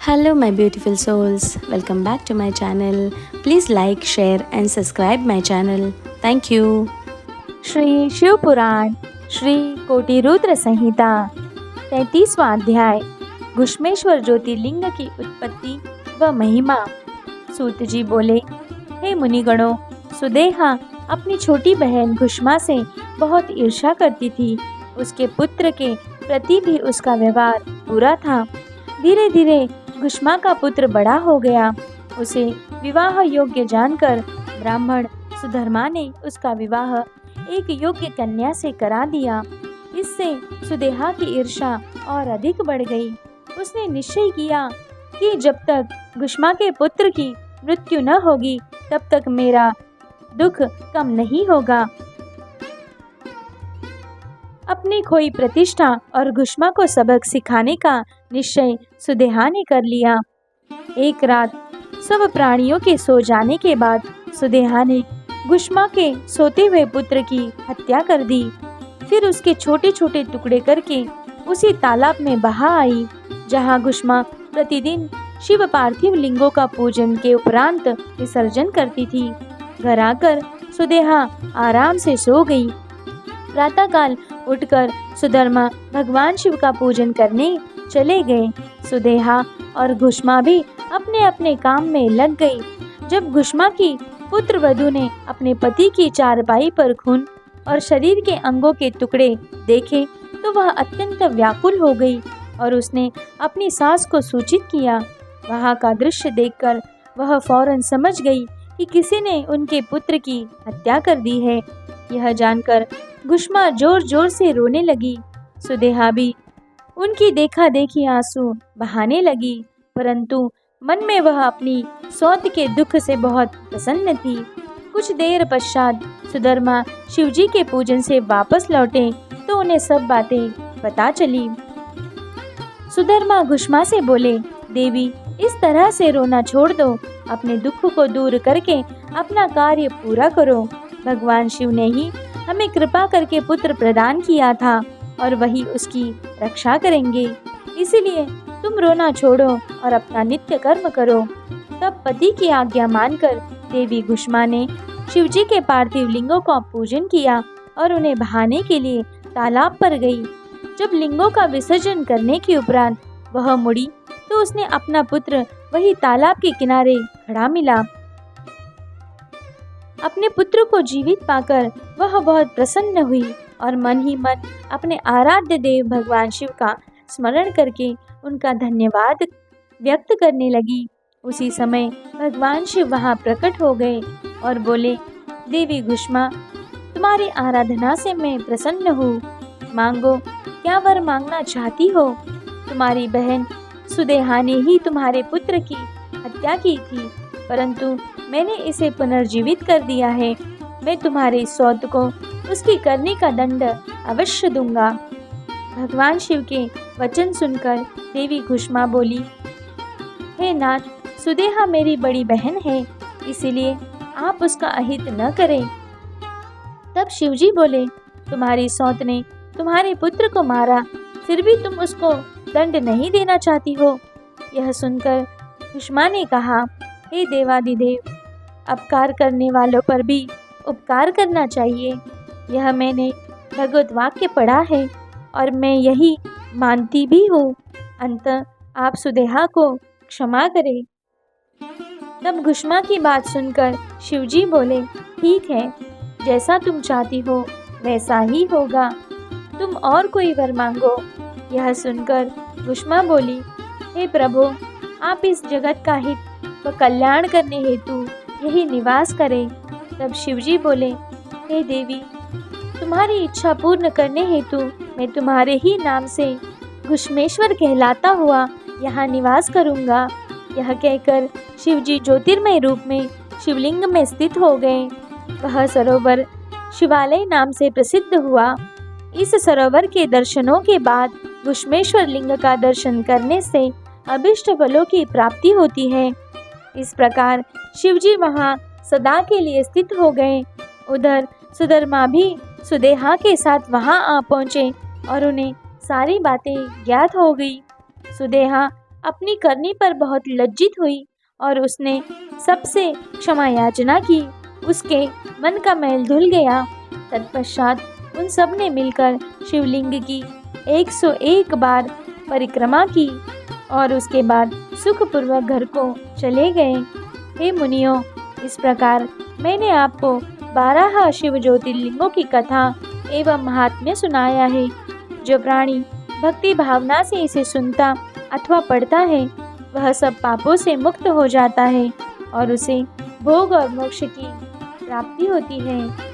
Hello, my beautiful souls. Welcome back to my channel. Please like, share, and subscribe my channel. Thank you. Shri Shiv पुराण श्री कोटि रुद्र संहिता 33वां अध्याय घुष्मेश्वर ज्योतिर्लिंग की उत्पत्ति व महिमा। सूत जी बोले, हे मुनिगणों, सुदेहा अपनी छोटी बहन घुष्मा से बहुत ईर्ष्या करती थी। उसके पुत्र के प्रति भी उसका व्यवहार बुरा था। धीरे धीरे घुष्मा का पुत्र बड़ा हो गया। उसे विवाह योग्य जानकर ब्राह्मण सुधर्मा ने उसका विवाह एक योग्य कन्या से करा दिया। इससे सुदेहा की ईर्ष्या और अधिक बढ़ गई। उसने निश्चय किया कि जब तक घुष्मा के पुत्र की मृत्यु न होगी तब तक मेरा दुख कम नहीं होगा। अपनी खोई प्रतिष्ठा और घुष्मा को सबक सिखाने का निश्चय सुदेहा ने कर लिया। एक रात सब प्राणियों के सो जाने के बाद सुदेहा ने घुष्मा के सोते हुए पुत्र की हत्या कर दी। फिर उसके छोटे छोटे टुकड़े करके उसी तालाब में बहा आई जहाँ घुष्मा प्रतिदिन शिव पार्थिव लिंगों का पूजन के उपरांत विसर्जन करती थी। घर आकर सुदेहा आराम से सो गई। प्रातःकाल उठकर सुधर्मा भगवान शिव का पूजन करने चले गए। सुदेहा और घुष्मा भी अपने अपने काम में लग गई। जब घुष्मा की पुत्र वधू ने अपने पति की चारपाई पर खून और शरीर के अंगों के टुकड़े देखे तो वह अत्यंत व्याकुल हो गई और उसने अपनी सास को सूचित किया। वहाँ का दृश्य देखकर वह फौरन समझ गई कि किसी ने उनके पुत्र की हत्या कर दी है। यह जानकर घुष्मा जोर जोर से रोने लगी। सुदेहा भी उनकी देखा देखी आंसू बहाने लगी, परंतु मन में वह अपनी सौत के दुख से बहुत प्रसन्न थी। कुछ देर पश्चात सुधर्मा शिवजी के पूजन से वापस लौटे तो उन्हें सब बातें पता चली। सुधर्मा घुष्मा से बोले, देवी, इस तरह से रोना छोड़ दो। अपने दुख को दूर करके अपना कार्य पूरा करो। भगवान शिव ने ही हमें कृपा करके पुत्र प्रदान किया था और वही उसकी रक्षा करेंगे। इसीलिए तुम रोना छोड़ो और अपना नित्य कर्म करो। तब पति की आज्ञा मानकर देवी घुष्मा ने शिवजी के पार्थिव लिंगों का पूजन किया और उन्हें बहाने के लिए तालाब पर गई। जब लिंगों का विसर्जन करने के उपरांत वह मुड़ी तो उसने अपना पुत्र वही तालाब के किनारे खड़ा मिला। अपने पुत्र को जीवित पाकर वह बहुत प्रसन्न हुई और मन ही मन अपने आराध्य देव भगवान शिव का स्मरण करके उनका धन्यवाद व्यक्त करने लगी। उसी समय भगवान शिव वहां प्रकट हो गए और बोले, देवी घुष्मा, तुम्हारी आराधना से मैं प्रसन्न हूँ। मांगो, क्या वर मांगना चाहती हो? तुम्हारी बहन सुदेहा ने ही तुम्हारे पुत्र की हत्या की थी, परंतु मैंने इसे पुनर्जीवित कर दिया है। मैं तुम्हारे सौत को उसकी करने का दंड अवश्य दूंगा। भगवान शिव के वचन सुनकर देवी घुष्मा बोली, हे नाथ, सुदेहा मेरी बड़ी बहन है, इसीलिए आप उसका अहित न करें। तब शिवजी बोले, तुम्हारी सौत ने तुम्हारे पुत्र को मारा, फिर भी तुम उसको दंड नहीं देना चाहती हो। यह सुनकर घुष्मा ने कहा, हे देवादिदेव, अपकार करने वालों पर भी उपकार करना चाहिए। यह मैंने भगवत वाक्य पढ़ा है और मैं यही मानती भी हूँ। अंततः आप सुदेहा को क्षमा करें। तब घुष्मा की बात सुनकर शिवजी बोले, ठीक है, जैसा तुम चाहती हो वैसा ही होगा। तुम और कोई वर मांगो। यह सुनकर घुष्मा बोली, हे प्रभु, आप इस जगत का हित व कल्याण करने हेतु यही निवास करें। तब शिवजी बोले, हे देवी, तुम्हारी इच्छा पूर्ण करने हेतु मैं तुम्हारे ही नाम से घुष्मेश्वर कहलाता हुआ यहाँ निवास करूँगा। यह कहकर शिवजी ज्योतिर्मय रूप में शिवलिंग में स्थित हो गए। वह सरोवर शिवालय नाम से प्रसिद्ध हुआ। इस सरोवर के दर्शनों के बाद घुष्मेश्वर लिंग का दर्शन करने से अभिष्ट फलों की प्राप्ति होती है। इस प्रकार शिवजी वहाँ सदा के लिए स्थित हो गए। उधर सुधर्मा भी सुदेहा के साथ वहाँ आ पहुँचे और उन्हें सारी बातें ज्ञात हो गई। सुदेहा अपनी करनी पर बहुत लज्जित हुई और उसने सबसे क्षमा याचना की। उसके मन का मैल धुल गया। तत्पश्चात उन सब ने मिलकर शिवलिंग की 101 बार परिक्रमा की और उसके बाद सुखपूर्वक घर को चले गए। हे मुनियों, इस प्रकार मैंने आपको 12 शिव ज्योतिर्लिंगों की कथा एवं महात्म्य सुनाया है। जो प्राणी भक्ति भावना से इसे सुनता अथवा पढ़ता है वह सब पापों से मुक्त हो जाता है और उसे भोग और मोक्ष की प्राप्ति होती है।